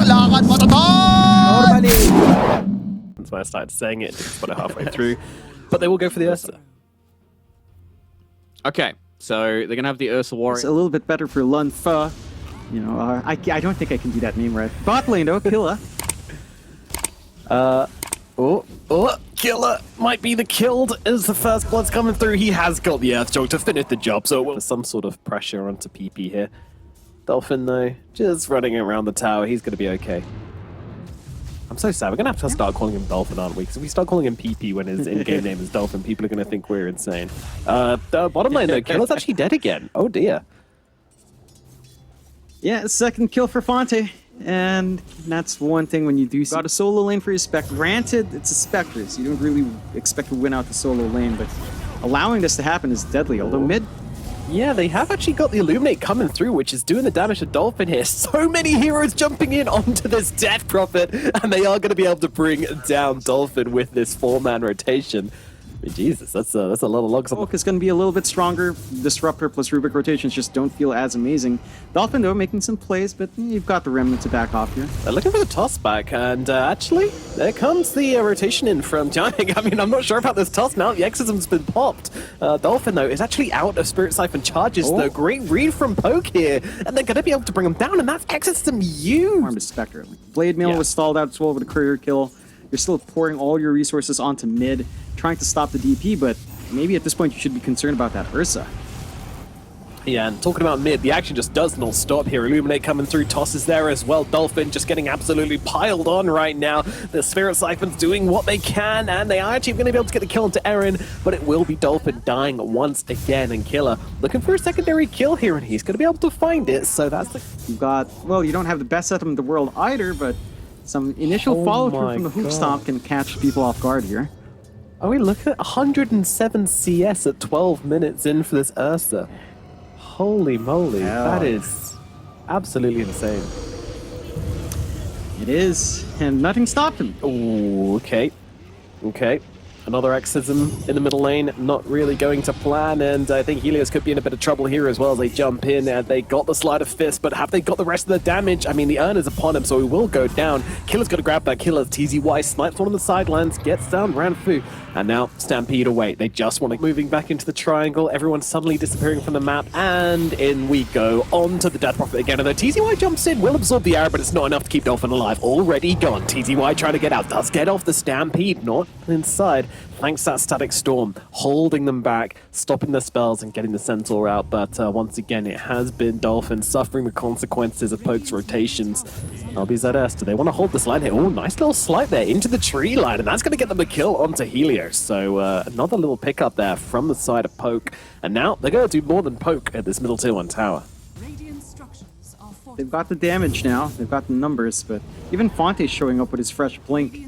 Kailangan matatot! Normally. That's why I started saying it. It's about halfway through. But they will go for the Ursa. Okay, so they're gonna have the Ursa It's Warrior. a little bit better for Lunfa. You know, I don't think I can do that name right. Bot lane though, Killa. Killer might be the killed as the first blood's coming through. He has got the Earthshock to finish the job, so there's some sort of pressure onto PP here. Dolphin, though, just running around the tower. He's going to be okay. I'm so sad. We're going to have to start calling him Dolphin, aren't we? Because if we start calling him PP when his in-game name is Dolphin, people are going to think we're insane. The bottom line, though, Killer's actually dead again. Oh, dear. Yeah, second kill for Fonte. And that's one thing when you do got a solo lane for your Spectre. Granted, it's a Spectre, so you don't really expect to win out the solo lane, but allowing this to happen is deadly. Although mid... Yeah, they have actually got the Illuminate coming through, which is doing the damage to Dolphin here. So many heroes jumping in onto this Death Prophet, and they are going to be able to bring down Dolphin with this 4-man rotation. I mean, Jesus, that's a lot of logs. Hulk is going to be a little bit stronger. Disruptor plus Rubik rotations just don't feel as amazing. Dolphin, though, making some plays, but you've got the Remnant to back off here. They're looking for the toss back, and actually, there comes the rotation in from Giant. I mean, I'm not sure about this toss now. The Exorcism's been popped. Dolphin, though, is actually out of Spirit Siphon charges, though. Great read from Poke here, and they're going to be able to bring him down, and that's Exorcism used. Armed Spectre. Blade Mail was stalled out as well with a courier kill. You're still pouring all your resources onto mid, trying to stop the DP, but maybe at this point you should be concerned about that Ursa. Yeah, and talking about mid, the action just does not stop here. Illuminate coming through, Toss is there as well. Dolphin just getting absolutely piled on right now. The Spirit Siphon's doing what they can, and they are actually going to be able to get the kill into Eren, but it will be Dolphin dying once again, and Killer looking for a secondary kill here, and he's going to be able to find it, so that's the... You've got, well, you don't have the best setup in the world either, but some initial follow-through from the Hook Stomp can catch people off guard here. Oh, we look at 107 CS at 12 minutes in for this Ursa. Holy moly, that is absolutely insane. It is, and nothing stopped him. Ooh, okay. Okay. Another Exorcism in the middle lane, not really going to plan, and I think Helios could be in a bit of trouble here as well as they jump in, and they got the Sleight of Fist, but have they got the rest of the damage? I mean, the urn is upon him, so he will go down. Killer's got to grab that Killer. TZY snipes one on the sidelines, gets down Ranfu, and now Stampede away. They just want to moving back into the triangle, everyone's suddenly disappearing from the map, and in we go, on to the Death Prophet again, although TZY jumps in, will absorb the arrow, but it's not enough to keep Dolphin alive. Already gone. TZY trying to get out, does get off the Stampede, not inside. Thanks to that Static Storm, holding them back, stopping their spells and getting the Centaur out, but once again it has been Dolphin suffering the consequences of Poke's rotations. LBZS, do they want to hold this line here? Oh, nice little slide there into the tree line, and that's going to get them a kill onto Helios. So another little pickup there from the side of Poke, and now they're going to do more than Poke at this middle tier 1 tower. They've got the damage now, they've got the numbers, but even Fonte's showing up with his fresh blink.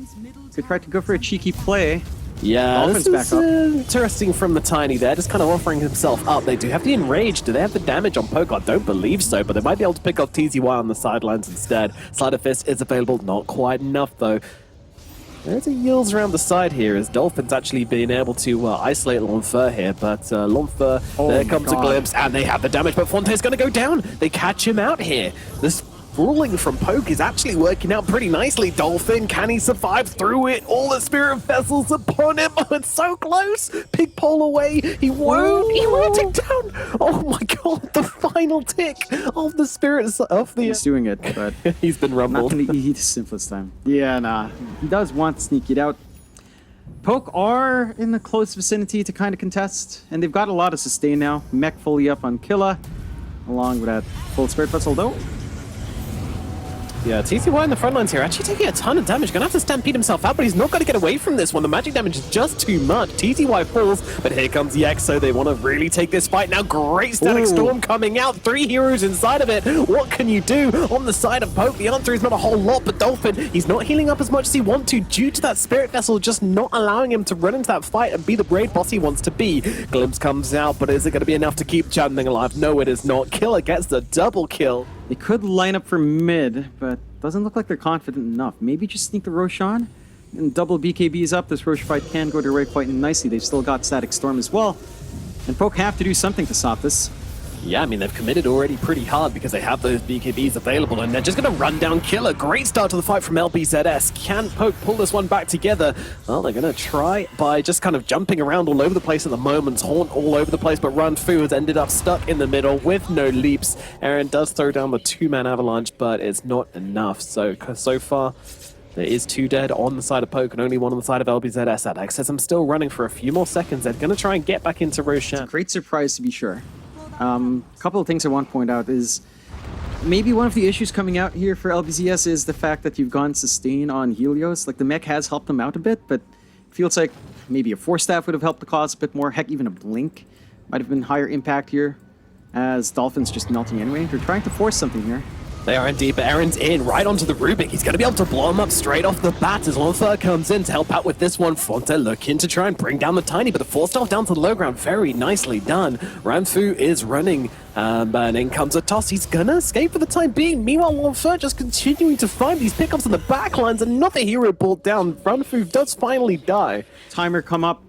Could try to go for a cheeky play. Yeah, Dolphin's this is back up. interesting from the Tiny there, just kind of offering himself up. They do have the Enrage. Do they have the damage on Poke? I don't believe so, but they might be able to pick off TZY on the sidelines instead. Sleight of Fist is available, not quite enough though. There's a yields around the side here as Dolphin's actually been able to isolate L'Enfer here, but L'Enfer, there comes a glimpse, and they have the damage, but Fonte's going to go down. They catch him out here. This ruling from Poke is actually working out pretty nicely. Dolphin, can he survive through it? All the Spirit Vessels upon him. Oh, it's so close. Pig pole away. He won't. He won't take down. Oh my god, the final tick of the Spirits of the... He's doing it, but he's been rumbled. Not going to eat the simplest time. Yeah, nah. He does want to sneak it out. Poke are in the close vicinity to kind of contest, and they've got a lot of sustain now. Mech fully up on Killa, along with that full Spirit Vessel, though. Yeah, TZY in the front lines here, actually taking a ton of damage. Gonna have to stampede himself out, but he's not gonna get away from this one. The magic damage is just too much. TZY falls, but here comes the X, so they want to really take this fight now. Great Static Storm coming out. 3 heroes inside of it. What can you do on the side of Poke? The answer is not a whole lot, but Dolphin, he's not healing up as much as he wants to due to that Spirit Vessel just not allowing him to run into that fight and be the brave boss he wants to be. Glimpse comes out, but is it going to be enough to keep Chandling alive? No, it is not. Killer gets the double kill. They could line up for mid, but doesn't look like they're confident enough. Maybe just sneak the Roshan and double BKBs up. This Rosh fight can go their way quite nicely. They've still got Static Storm as well. And Poke have to do something to stop this. Yeah, I mean, they've committed already pretty hard because they have those BKBs available, and they're just going to run down Killer. Great start to the fight from LBZS. Can Poke pull this one back together? Well, they're going to try by just kind of jumping around all over the place at the moment. Haunt all over the place, but Ranfu has ended up stuck in the middle with no leaps. Aaron does throw down the two-man avalanche, but it's not enough. So far, there is 2 dead on the side of Poke and only 1 on the side of LBZS. That Access, I'm still running for a few more seconds. They're going to try and get back into Roshan. Great surprise to be sure. A couple of things I want to point out is maybe one of the issues coming out here for LBZS is the fact that you've gone sustain on Helios. Like, the mech has helped them out a bit, but it feels like maybe a Force Staff would have helped the cause a bit more. Heck, even a Blink might have been higher impact here, as Dolphin's just melting anyway. They're trying to force something here. They are indeed, but Aaron's in right onto the Rubik. He's going to be able to blow him up straight off the bat as Lonfer comes in to help out with this one. Fonte looking to try and bring down the Tiny, but the Force Staff down to the low ground. Very nicely done. Ranfu is running, and in comes a toss. He's going to escape for the time being. Meanwhile, Lonfer just continuing to find these pickups on the back lines. Another hero brought down. Ranfu does finally die. Timer come up.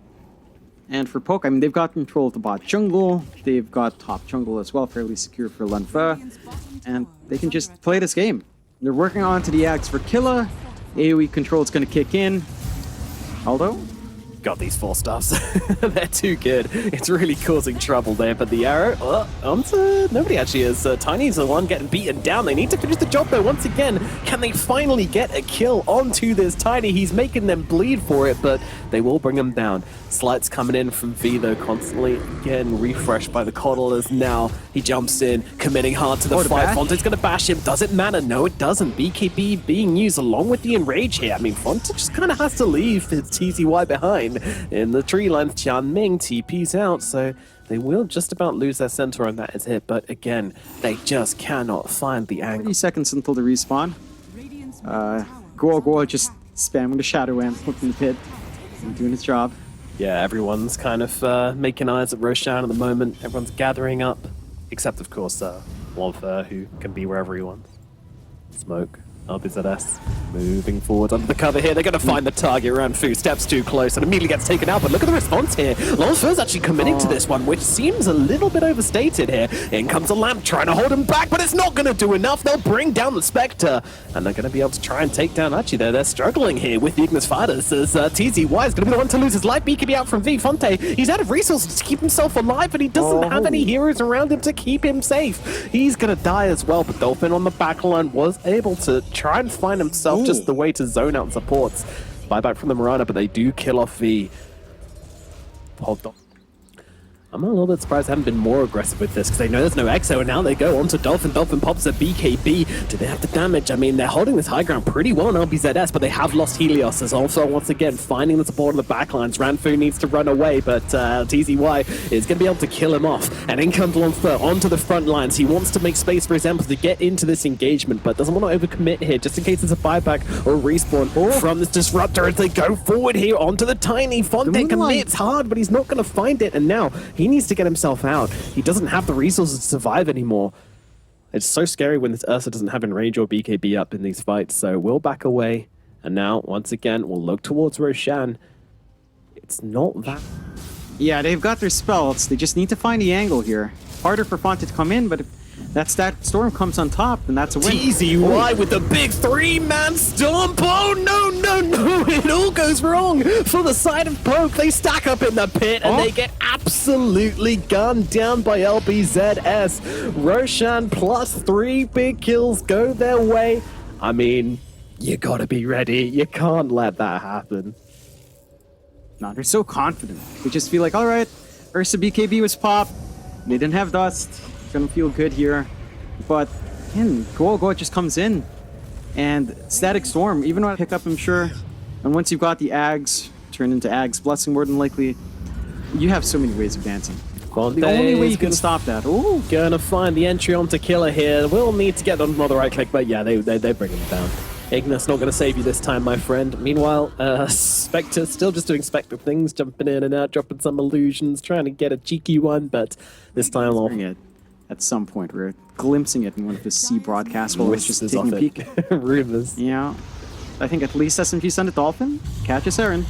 And for Poke, I mean, they've got control of the bot jungle. They've got top jungle as well, fairly secure for Lunfa. And they can just play this game. They're working on to the Axe for Killa. AoE control is going to kick in. Although, got these 4 stuffs. They're too good. It's really causing trouble there, but the arrow onto nobody actually is. Tiny's the one getting beaten down. They need to finish the job though once again. Can they finally get a kill onto this Tiny? He's making them bleed for it, but they will bring him down. Slights coming in from V though, constantly again refreshed by the coddlers. Now he jumps in, committing hard to the fight. Fonte's gonna bash him. Does it matter? No, it doesn't. BKB being used along with the Enrage here. I mean, Fonte just kind of has to leave his TZY behind. In the tree line, Tian Ming TP's out, so they will just about lose their center, and that is it. But again, they just cannot find the angle. 30 seconds until the respawn. Guo just spamming the Shadow Amp, looking the pit, and doing his job. Yeah, everyone's kind of making eyes at Roshan at the moment. Everyone's gathering up, except of course Lonfer, who can be wherever he wants. Smoke. LBZS moving forward under the cover here. They're going to find the target. Ranfu steps too close and immediately gets taken out. But look at the response here. Lonfer's actually committing to this one, which seems a little bit overstated here. In comes a Lamp trying to hold him back, but it's not going to do enough. They'll bring down the Spectre, and they're going to be able to try and take down. Actually, they're struggling here with the Ignis Fighters as TZY is going to be the one to lose his life. BKB out from V. Fonte, he's out of resources to keep himself alive, but he doesn't have any heroes around him to keep him safe. He's going to die as well, but Dolphin on the backline was able to try and find himself just the way to zone out supports. Buyback from the Mirana, but they do kill off V. Hold on. I'm a little bit surprised they haven't been more aggressive with this, because they know there's no Exo, and now they go onto Dolphin. Dolphin pops a BKB. Do they have the damage? I mean, they're holding this high ground pretty well on LBZS, but they have lost Helios, as also, once again, finding the support on the backlines. Ranfu needs to run away, but TZY is going to be able to kill him off. And in comes Lonfer onto the front lines. He wants to make space for his Emperor to get into this engagement, but doesn't want to overcommit here, just in case it's a buyback or a respawn from this Disruptor as they go forward here onto the Tiny. Fonte commits hard, but he's not going to find it, and now he needs to get himself out. He doesn't have the resources to survive anymore. It's so scary when this Ursa doesn't have Enrage or BKB up in these fights, so we'll back away. And now, once again, we'll look towards Roshan. It's not that... Yeah, they've got their spells. They just need to find the angle here. Harder for Fonte to come in, but if that storm comes on top, then that's a win. TZY with the big 3-man stomp. Oh, no. It all goes wrong for the side of Poke. They stack up in the pit, and they get absolutely gunned down by LBZS. Roshan plus 3 big kills go their way. I mean, you gotta be ready. You can't let that happen. No, they're so confident. They just feel like, all right, Ursa BKB was popped. They didn't have dust. It's gonna feel good here. But again, Go just comes in. And Static Storm, even when I pick up, I'm sure. And once you've got the Ags, turn into Ags Blessing more than likely, you have so many ways of dancing. The only way you can stop that. Ooh. Gonna find the entry onto Killer here. We'll need to get on another right click, but yeah, they bring him down. Ignis not gonna save you this time, my friend. Meanwhile, Spectre still just doing Spectre things, jumping in and out, dropping some illusions, trying to get a cheeky one, but this time off. At some point, we're glimpsing it in one of the C broadcasts while it's just taking a peek. Rumors. Yeah. I think at least SMG's on the Dolphin. Catches Aaron.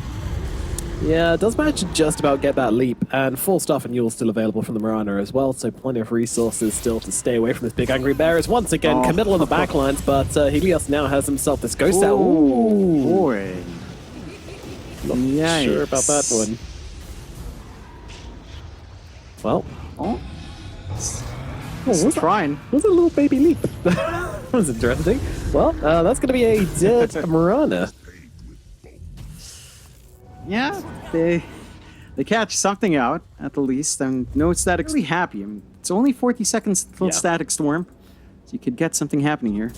Yeah, does manage to just about get that leap, and full stuff and Yule's still available from the Mirana as well, so plenty of resources still to stay away from this big angry bear. Is once again committal on the backlines, but Helios now has himself this ghost out. Ooh, boy. Not Yikes. sure about that one. Well, Oh, was trying. a little baby leap. That was interesting. Well, that's going to be a dead Mirana. Yeah, they catch something out at the least, and no static. Really happy. I mean, it's only 40 seconds till static storm, so you could get something happening here.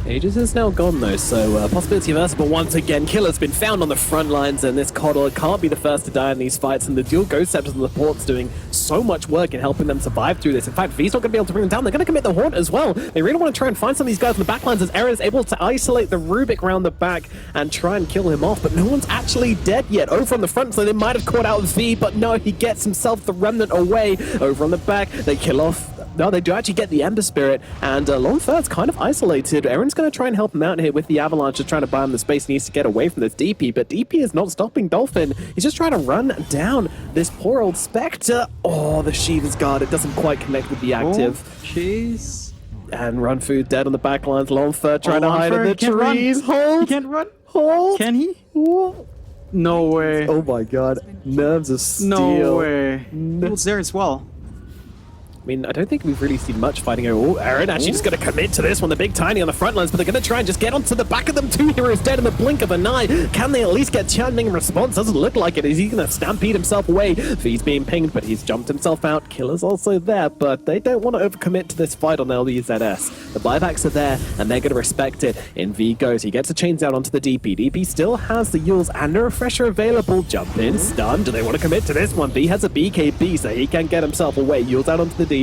Aegis is now gone though, so possibility of but once again, Killer's been found on the front lines, and this Coddle can't be the first to die in these fights, and the dual Ghost Scepters and the Port's doing so much work in helping them survive through this. In fact, V's not going to be able to bring them down. They're going to commit the Haunt as well. They really want to try and find some of these guys in the backlines, as Eren is able to isolate the Rubik round the back and try and kill him off, but no one's actually dead yet. Over on the front, so they might have caught out V, but no, he gets himself the Remnant away. Over on the back, they kill off. No, they do actually get the Ember Spirit, and Longfur's kind of isolated. Eren's going to try and help him out here with the Avalanche, just trying to buy him the space he needs to get away from this DP, but DP is not stopping Dolphin. He's just trying to run down this poor old Spectre. Oh, the Sheath is guarded. It doesn't quite connect with the active. Jeez. And Runfu dead on the back lines. Longfur trying to hide in the trees. Hold. He can't run. Hold. Can he? No way. Oh my god. Nerves of steel. No way. He was there as well. I mean, I don't think we've really seen much fighting here. Oh, Eren actually just going to commit to this one. The big Tiny on the front lines, but they're going to try and just get onto the back of them. Two heroes dead in the blink of an eye. Can they at least get Chanming in response? Doesn't look like it. Is he going to stampede himself away? V's being pinged, but he's jumped himself out. Killer's also there, but they don't want to overcommit to this fight on LBZS. The buybacks are there, and they're going to respect it. In V goes. He gets the chains out onto the DP. DP still has the Yules and a refresher available. Jump in, stun. Do they want to commit to this one? V has a BKB, so he can get himself away. Yules out onto the DP.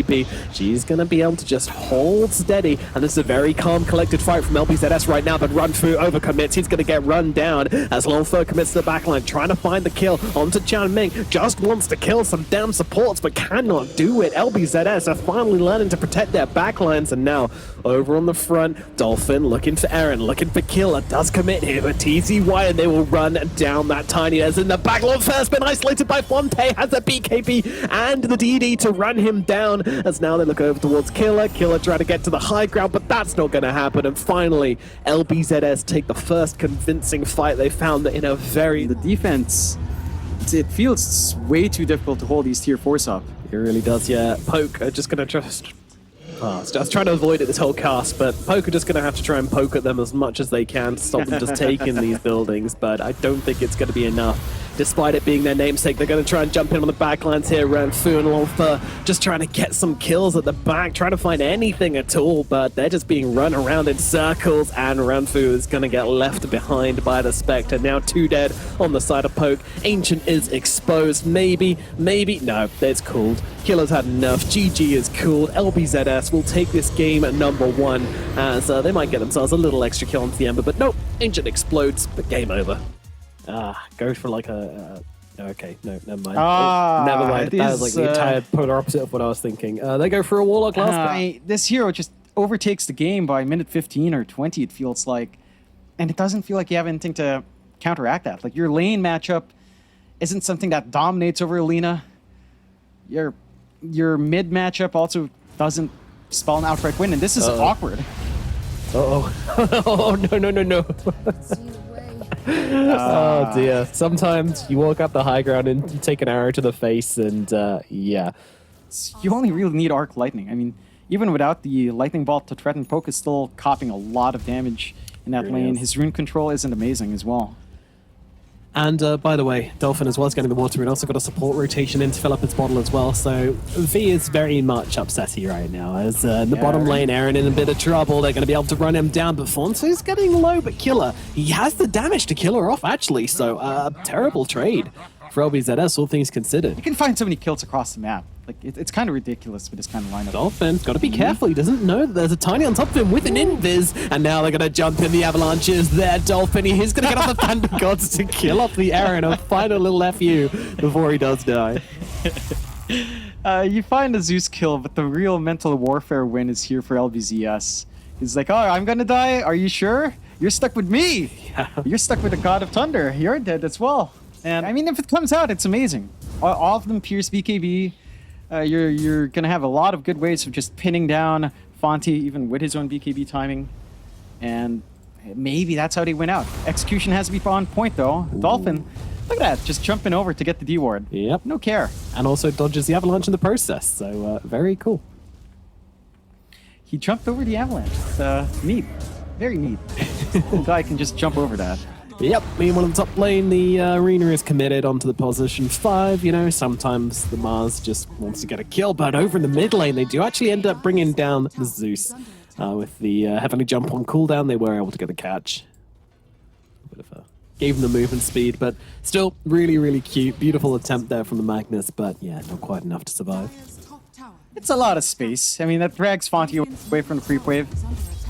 She's going to be able to just hold steady, and this is a very calm, collected fight from LBZS right now, but Runfu overcommits. He's going to get run down as Longfur commits to the backline, trying to find the kill onto Chanming. Just wants to kill some damn supports, but cannot do it. LBZS are finally learning to protect their backlines, and now over on the front, Dolphin looking for Eren, looking for Killer. Does commit here, but TZY, and they will run down that Tiny as in the back. Longfur's been isolated by Fonte, has a BKB and the DD to run him down, as now they look over towards Killer. Killer trying to get to the high ground, but that's not going to happen. And finally, LBZS take the first convincing fight they found in a very... The defense, it feels way too difficult to hold these tier 4s up. It really does, yeah. Poke are just going to just... I was trying to avoid it this whole cast, but Poke are just going to have to try and poke at them as much as they can to stop them just taking these buildings, but I don't think it's going to be enough. Despite it being their namesake, they're going to try and jump in on the backlines here. Ranfu and Longfur just trying to get some kills at the back, trying to find anything at all, but they're just being run around in circles, and Ranfu is going to get left behind by the Spectre. Now 2 dead on the side of Poke. Ancient is exposed. Maybe. No, it's cooled. Killer's had enough. GG is cooled. LBZS will take this game at number 1, as they might get themselves a little extra kill onto the Ember, but nope, Ancient explodes, but game over. Go for like a... okay, no, never mind. Never mind. That was like the entire polar opposite of what I was thinking. They go for a Warlock last. This hero just overtakes the game by minute 15 or 20, it feels like. And it doesn't feel like you have anything to counteract that. Like, your lane matchup isn't something that dominates over Alina. Your mid matchup also doesn't spell an outright win, and this is awkward. Oh, no. Oh dear. Sometimes you walk up the high ground and you take an arrow to the face, and yeah. You only really need Arc Lightning. I mean, even without the Lightning Bolt to threaten, Poke is still copping a lot of damage in that lane. His rune control isn't amazing as well. And by the way, Dolphin as well is getting the water and also got a support rotation in to fill up its bottle as well. So V is very much upsetty right now, as in the bottom lane, Eren in a bit of trouble. They're going to be able to run him down, but Fonse's getting low, but Killer, he has the damage to kill her off actually. So terrible trade for LBZS, all things considered. You can find so many kills across the map. Like, it's kind of ridiculous with this kind of lineup. Dolphin's got to be careful. He doesn't know that there's a Tiny on top of him with an invis, and now they're going to jump in. The Avalanche is there. Dolphin, he's going to get off the Thunder Gods to kill off the Eren, a final little FU before he does die. You find a Zeus kill, but the real mental warfare win is here for LBZS. He's like, oh, I'm going to die? Are you sure? You're stuck with me. Yeah. You're stuck with the God of Thunder. You're dead as well. And I mean, if it comes out, it's amazing. All of them pierce BKB. You're gonna have a lot of good ways of just pinning down Fonte, even with his own BKB timing. And maybe that's how they win out. Execution has to be on point, though. Ooh. Dolphin, look at that, just jumping over to get the D ward. Yep. No care. And also dodges the avalanche in the process, so very cool. He jumped over the avalanche. It's neat. Very neat. The guy can just jump over that. Yep, meanwhile in the top lane, the arena is committed onto the position 5. You know, sometimes the Mars just wants to get a kill, but over in the mid lane, they do actually end up bringing down the Zeus. With the heavenly jump on cooldown, they were able to get the catch. A bit of gave them the movement speed, but still really, really cute. Beautiful attempt there from the Magnus, but yeah, not quite enough to survive. It's a lot of space. I mean, that drags Fonte away from the creep wave.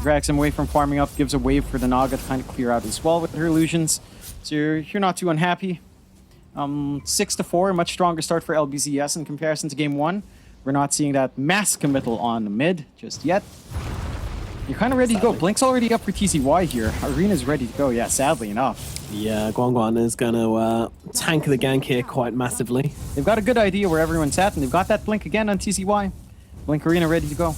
Drags him away from farming up, gives a wave for the Naga to kind of clear out as well with her illusions. So you're not too unhappy. 6-4, a much stronger start for LBZS in comparison to game 1. We're not seeing that mass committal on the mid just yet. You're kind of ready to go. Blink's already up for TZY here. Arena's ready to go, yeah, sadly enough. Yeah, Guangguan is going to tank the gank here quite massively. They've got a good idea where everyone's at, and they've got that Blink again on TZY. Blink Arena ready to go.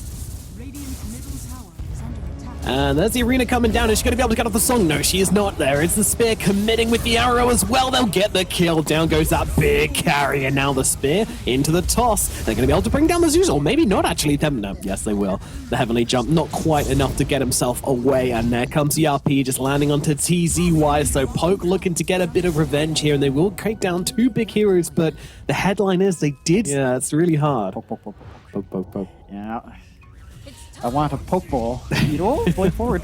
And there's the arena coming down. Is she going to be able to get off the song? No, she is not. There is the spear committing with the arrow as well. They'll get the kill. Down goes that big carry. And now the spear into the toss. They're going to be able to bring down the Zeus. Or maybe not actually. No, yes, they will. The heavenly jump, not quite enough to get himself away. And there comes the RP just landing onto TZY. So Poke looking to get a bit of revenge here. And they will take down 2 big heroes. But the headline is they did. Yeah, it's really hard. Poke, poke, poke, poke. Poke, poke, poke. Yeah. I want a pokeball. Going forward.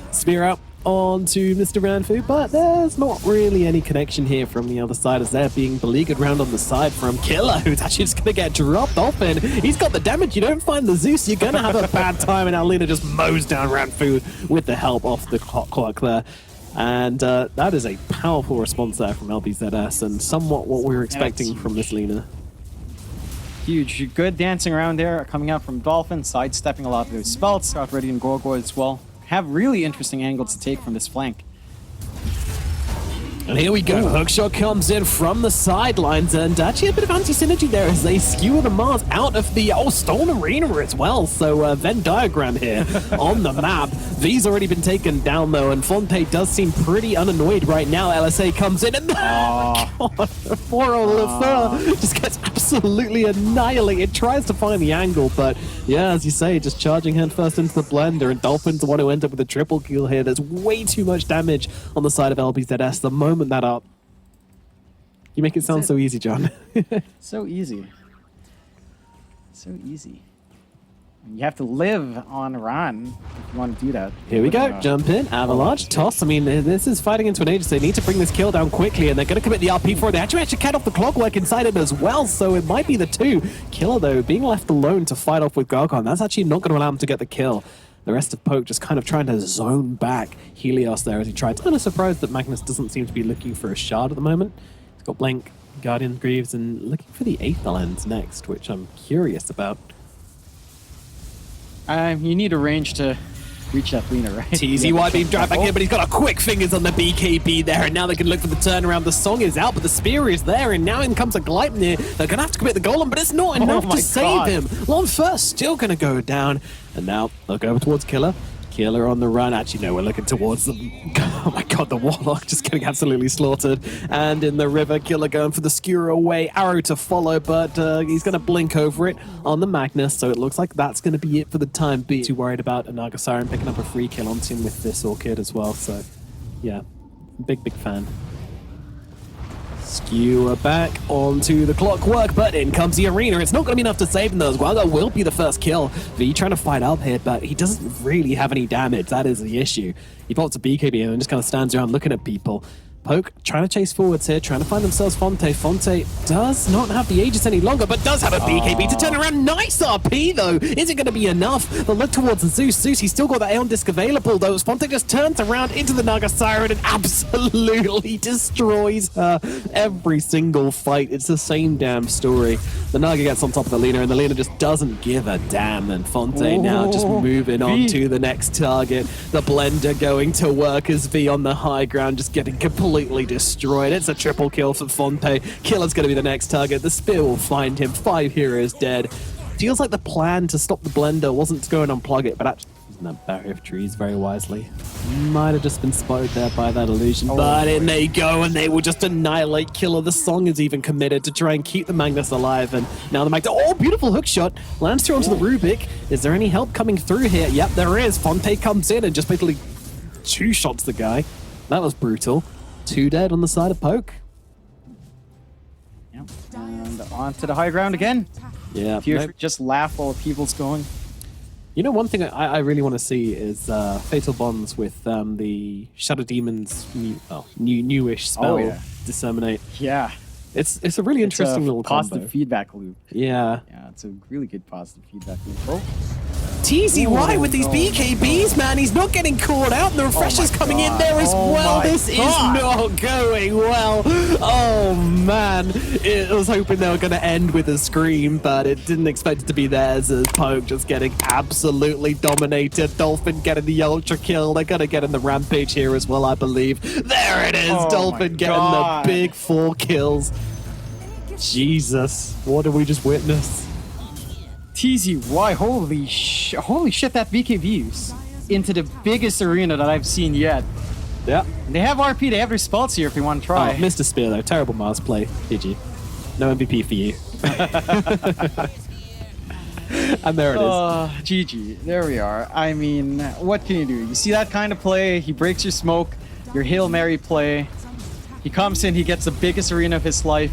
Spear out onto Mr. Ranfu, but there's not really any connection here from the other side as they're being beleaguered round on the side from Killer, who's actually just going to get dropped off, and he's got the damage. You don't find the Zeus, you're going to have a bad time, and Alina just mows down Ranfu with the help off the clock there. And that is a powerful response there from LBZS, and somewhat what we were expecting from this Lina. Huge. Good dancing around there, coming out from Dolphin, sidestepping a lot of those spells. Out ready and Gorgo as well. Have really interesting angles to take from this flank. And here we go. Hookshot comes in from the sidelines, and actually a bit of anti-synergy there as they skewer the Mars out of the Stone Arena as well. So Venn diagram here on the map. V's already been taken down though, and Fonte does seem pretty unannoyed right now. LSA comes in and God, poor old Lefeur just gets absolutely annihilated. Tries to find the angle, but yeah, as you say, just charging headfirst into the blender, and Dolphins want to end up with a triple kill here. There's way too much damage on the side of LBZS. The moment that up. You make it sound so easy, John. So easy. So easy. You have to live on Ran if you want to do that. Here we go. Jump in. Avalanche. Toss. I mean, this is fighting into an age. They need to bring this kill down quickly, and they're going to commit the RP for it. They actually cut off the clockwork inside it as well, so it might be the 2. Killer, though, being left alone to fight off with Gargon, that's actually not going to allow him to get the kill. The rest of Poke just kind of trying to zone back Helios there as he tried. Kind of surprised that Magnus doesn't seem to be looking for a shard at the moment. He's got Blink, Guardian Greaves, and looking for the Aether Lens next, which I'm curious about. You need a range to reach that Lina, right? TZY being dragged back in, but he's got a quick fingers on the BKB there, and now they can look for the turnaround. The song is out, but the spear is there, and now in comes a Gleipnir. They're going to have to commit the golem, but it's not enough to save him. Lon first still going to go down, and now they'll go towards Killer. Killer on the run. Actually, no, we're looking towards them. Oh my god, the Warlock just getting absolutely slaughtered. And in the river, Killer going for the skewer away. Arrow to follow, but he's going to blink over it on the Magnus, so it looks like that's going to be it for the time being. Too worried about Naga Siren picking up a free kill on him with this Orchid as well, so yeah, big fan. Skewer back onto the clockwork, but in comes the arena. It's not going to be enough to save him though as well. That will be the first kill. V trying to fight up here, but he doesn't really have any damage. That is the issue. He pops a BKB and just kind of stands around looking at people. Poke trying to chase forwards here, trying to find themselves Fonte. Fonte does not have the Aegis any longer, but does have a BKB to turn around. Nice RP, though. Is it going to be enough? They'll look towards Zeus. Zeus, he's still got that Aeon Disc available, though. Fonte just turns around into the Naga Siren and absolutely destroys her every single fight. It's the same damn story. The Naga gets on top of the Lina, and the Lina just doesn't give a damn. And Fonte now just moving on to the next target. The blender going to work as V on the high ground, just getting completely completely destroyed. It's a triple kill for Fonte. Killer's going to be the next target. The spear will find him. 5 heroes dead. Feels like the plan to stop the blender wasn't to go and unplug it, but actually using that barrier of trees very wisely. Might have just been spotted there by that illusion, but in they go, and they will just annihilate Killer. The song is even committed to try and keep the Magnus alive, and now the Magnus, oh, beautiful hook shot, lands through onto the Rubik. Is there any help coming through here? Yep, there is. Fonte comes in and just basically 2 shots the guy. That was brutal. 2 dead on the side of Poke. Yep. And onto the high ground again. Yeah. Future, just laugh while people's going. You know, one thing I really want to see is Fatal Bonds with the Shadow Demon's newish spell, Disseminate. Yeah. It's a really interesting little positive combo. feedback loop. Yeah. Yeah, it's a really good positive feedback loop. Oh. TZY with these BKBs, man. He's not getting caught out, and the refresher's coming in there as well. This is not going well. Oh, man. I was hoping they were going to end with a Scream, but it didn't expect it to be theirs, as Poke just getting absolutely dominated. Dolphin getting the ultra kill. They're going to get in the Rampage here as well, I believe. There it is. Dolphin getting the big 4 kills. Jesus. What did we just witness? TZY, holy shit, that BKBs into the biggest arena that I've seen yet. Yeah. They have RP, they have their spells here if you want to try. Oh, missed a spear though. Terrible Mars play. GG. No MVP for you. And there it is. GG. There we are. I mean, what can you do? You see that kind of play, he breaks your smoke, your Hail Mary play. He comes in, he gets the biggest arena of his life.